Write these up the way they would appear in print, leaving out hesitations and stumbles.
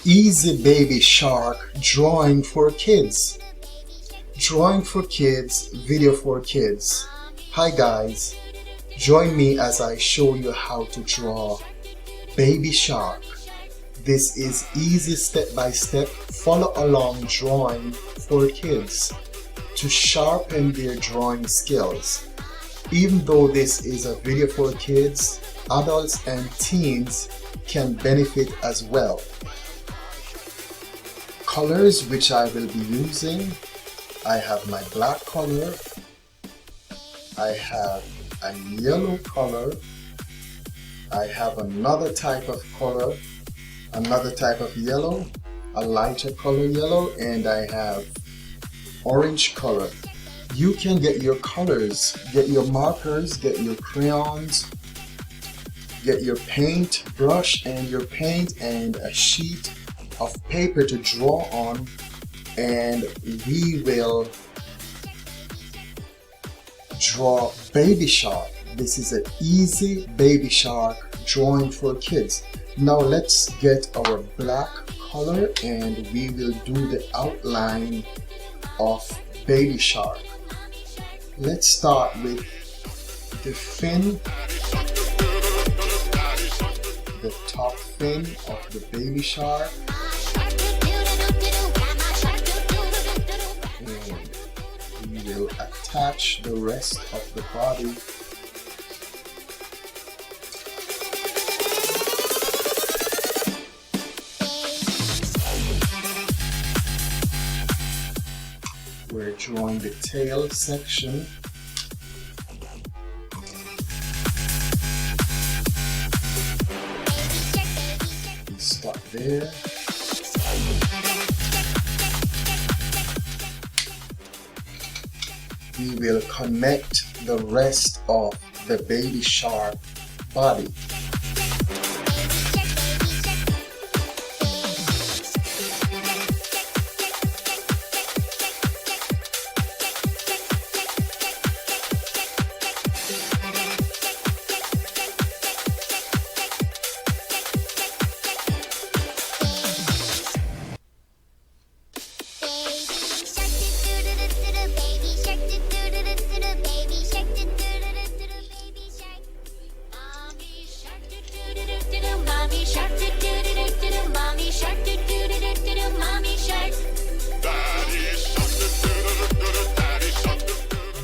Easy Baby Shark Drawing for Kids. Drawing for Kids, video for kids. Hi guys, join me as I show you how to draw Baby Shark. This is easy step-by-step follow along drawing for kids to sharpen their drawing skills. Even though this is a video for kids, adults and teens can benefit as well. Colors which I will be using, I have my black color, I have a yellow color, I have another type of color, another type of yellow, a lighter color yellow, and I have orange color. You can get your colors, get your markers, get your crayons, get your paint brush and your paint and a sheet of paper to draw on, and we will draw Baby Shark. This is an easy Baby Shark drawing for kids. Now let's get our black color and we will do the outline of Baby Shark. Let's start with the fin, the top fin of the Baby Shark. And we will attach the rest of the body. We're drawing the tail section. We stop there. We will connect the rest of the Baby Shark body.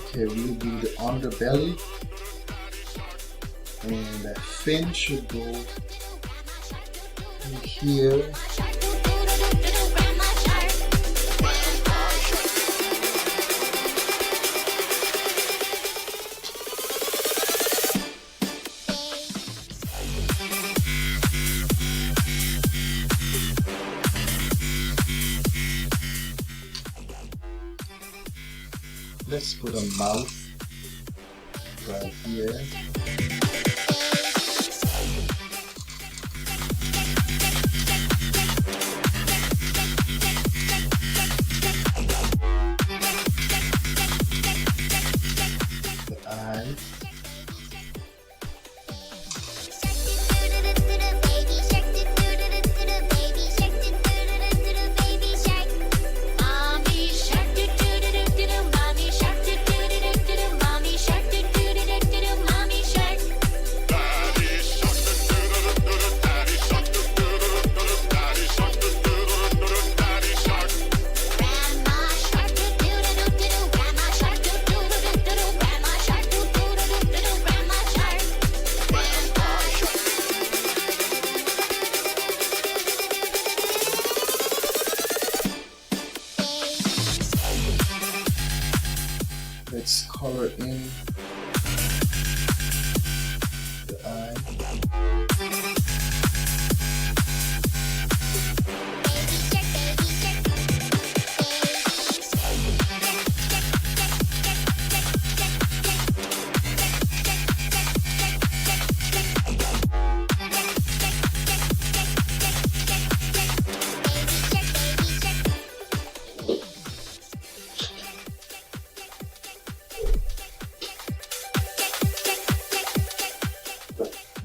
Okay, we'll do the underbelly, and the fin should go in here. Let's put a mouth right here. The eye. Let's color in the eye.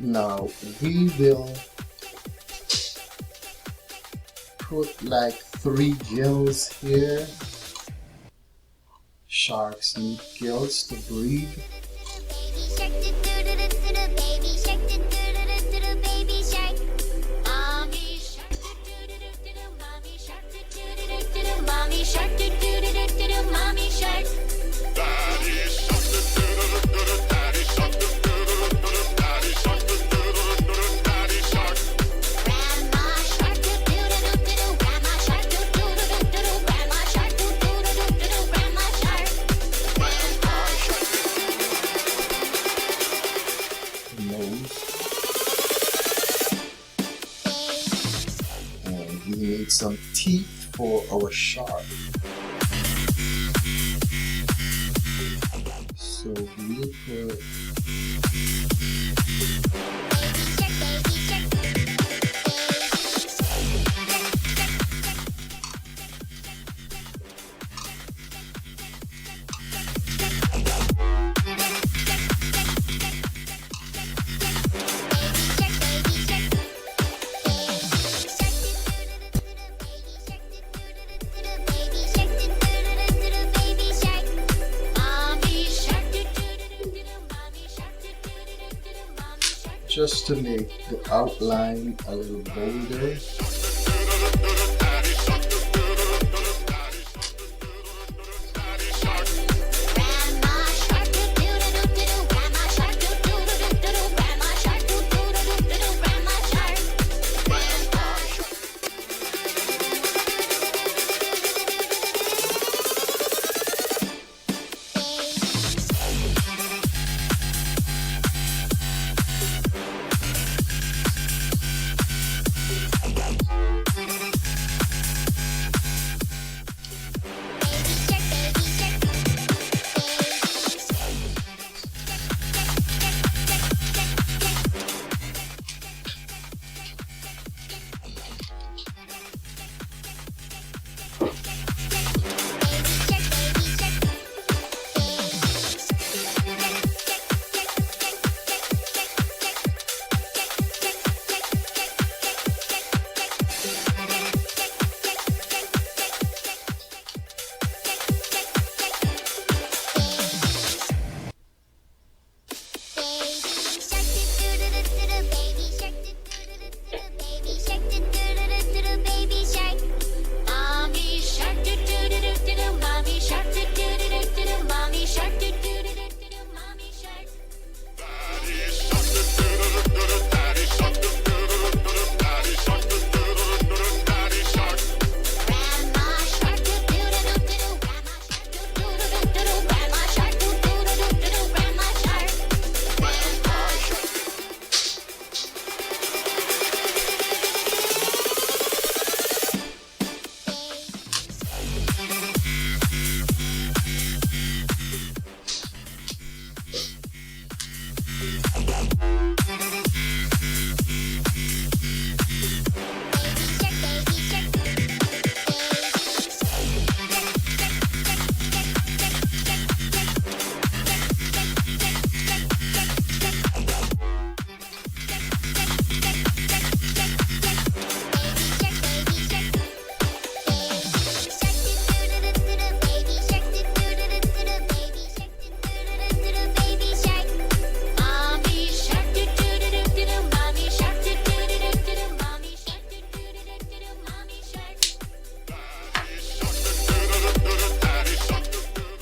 Now we will put like 3 gills here. Sharks need gills to breathe. And we need some teeth for our shark. So we'll put just to make the outline a little bolder.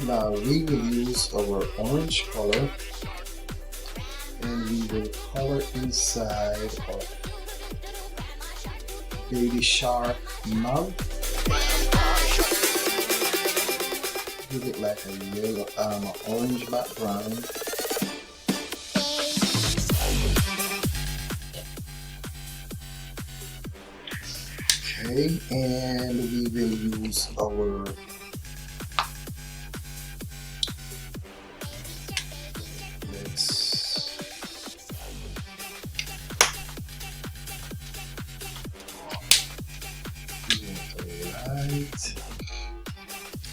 Now we will use our orange color and we will color inside of baby shark mouth. Give it like a yellow, orange background. Okay, and we will use our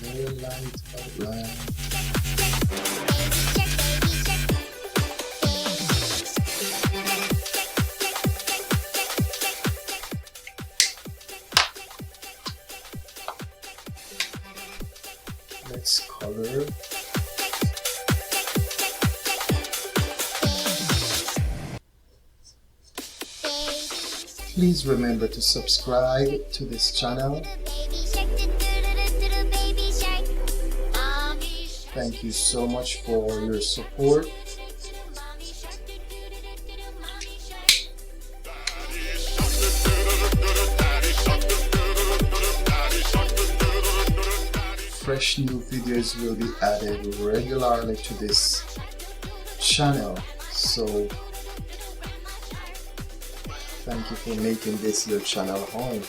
very light outline. this color. Please remember to subscribe to this channel. Thank you so much for your support. Fresh new videos will be added regularly to this channel, so thank you for making this your channel home.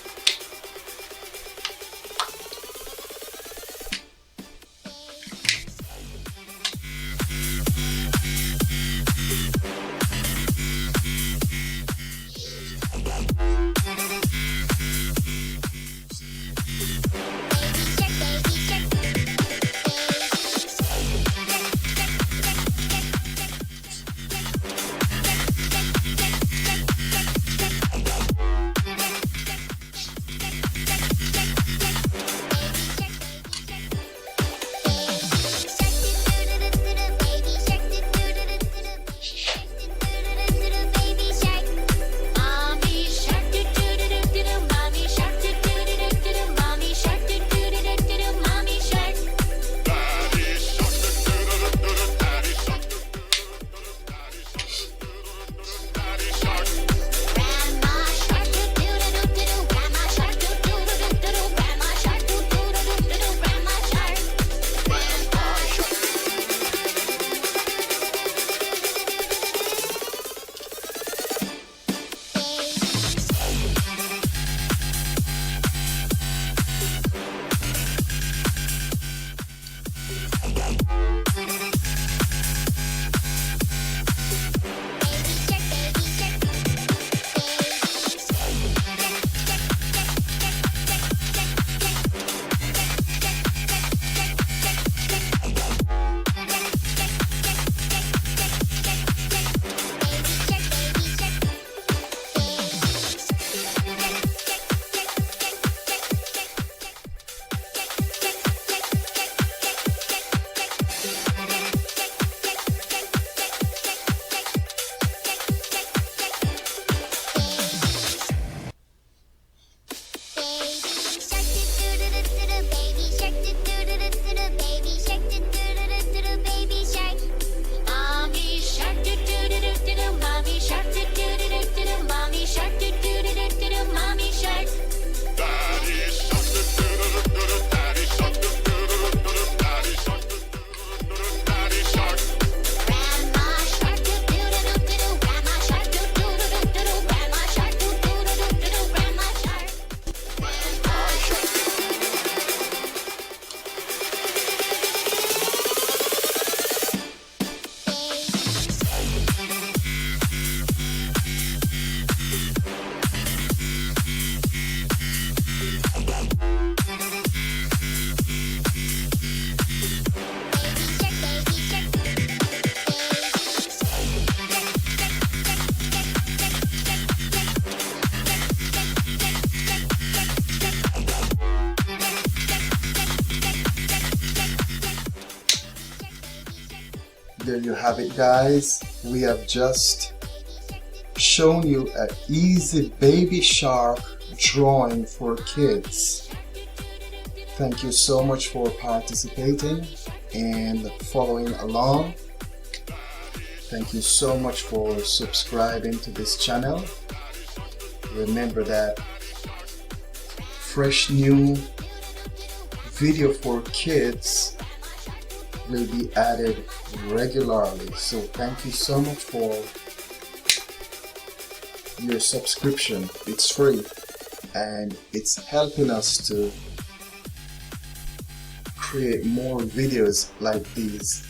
There you have it, guys. We have just shown you an easy baby shark drawing for kids. Thank you so much for participating and following along. Thank you so much for subscribing to this channel. Remember that fresh new video for kids will be added regularly. So thank you so much for your subscription. It's free and it's helping us to create more videos like these